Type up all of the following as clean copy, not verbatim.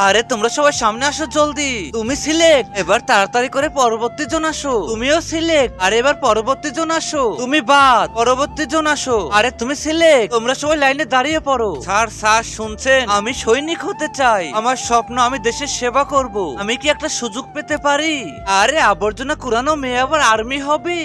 আরে তোমরা সবাই সামনে আসো জলদি। তুমি সিলেক্ট, এবার তাড়াতাড়ি করে পরবর্তী জন আসো। তুমিও সিলেক্ট, আরে এবার পরবর্তী জন আসো। তুমি বাদ, পরবর্তী জন আসো। আরে তুমি সিলেক্ট, তোমরা সবাই লাইনে দাঁড়িয়ে পড়ো। স্যার স্যার শুনছেন, আমি সৈনিক হতে চাই। আমার স্বপ্ন আমি দেশের সেবা করব। আমি কি একটা সুযোগ পেতে পারি? আরে আবর্জনা কুড়ানো মেয়ে আবার আর্মি হবে?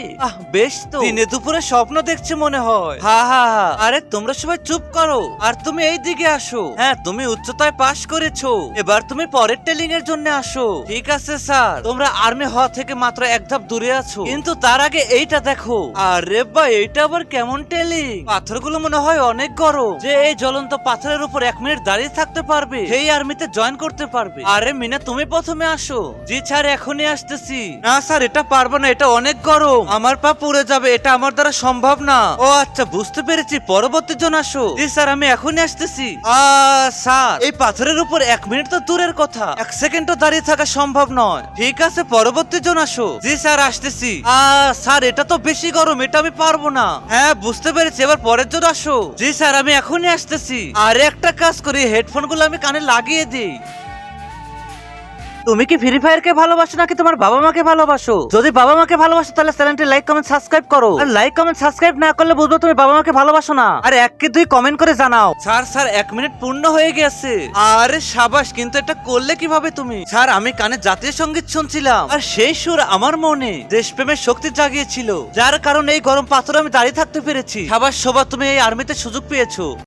বেশ তো, দিনে দুপুরে স্বপ্ন দেখছে মনে হয়। হা হা হা। আরে তোমরা সবাই চুপ করো, আর তুমি এই দিকে আসো। হ্যাঁ, তুমি উচ্চতায় পাশ করেছো, এবার তুমি পরের টেলিং এর জন্য আসো। ঠিক আছে স্যার, তোমরা আর্মি হওয়া থেকে মাত্র এক ধাপ দূরে আছো, কিন্তু তার আগে এইটা দেখো। আরে বা, এইটা আবার কেমন টেলিং? পাথরগুলো মনে হয় অনেক গরম, যে এই জ্বলন্ত পাথরের উপর 1 মিনিট দাঁড়িয়ে থাকতে পারবে, সেই আর্মিতে জয়েন করতে পারবে। আরে মিনা, তুমি প্রথমে আসো। জি স্যার, এখনই আসতেছি। না স্যার, এটা পারবো না, এটা অনেক গরম, আমার পা পুড়ে যাবে, এটা আমার দ্বারা সম্ভব না। ও আচ্ছা, বুঝতে পেরেছি, পরবর্তী জন আসো। জি স্যার, আমি এখনই আসতেছি। স্যার, এই পাথরের উপর 1 মিনিট তো দূরের কথা, 1 সেকেন্ডও দাঁড়িয়ে থাকা সম্ভব নয়। ঠিক আছে, পরবর্তী জন আসো। জি স্যার, আসতেছি। স্যার, এটা তো বেশি গরম, এটা আমি পারবো না। হ্যাঁ, বুঝতে পেরেছি, এবার পরের জন আসো। জি স্যার, আমি এখনই আসতেছি। আর একটা কাজ করি, হেডফোন গুলো আমি কানে লাগিয়ে দিই। তুমি কি ফ্রি ফায়ার কে ভালোবাসো নাকি তোমার বাবা মাকে ভালোবাসো? যদি বাবা মাকে ভালোবাসো তাহলে চ্যানেলটি লাইক কমেন্ট সাবস্ক্রাইব করো, আর লাইক কমেন্ট সাবস্ক্রাইব না করলে বুঝবো তুমি বাবা মাকে ভালোবাসো না। আর 1 কি 2 কমেন্ট করে জানাও। স্যার স্যার, 1 মিনিট পূর্ণ হয়ে গেছে। আরে সাবাস, কিন্তু এটা করলে কিভাবে তুমি? স্যার, আমি কানে জাতীয় সঙ্গীত শুনছিলাম, আর সেই সুর আমার মনে দেশপ্রেমের শক্তি জাগিয়েছিল, যার কারণে এই গরম পাথরে আমি দাঁড়িয়ে থাকতে পেরেছি। সাবাস শোভা, তুমি এই আর্মিতে সুযোগ পেয়েছো।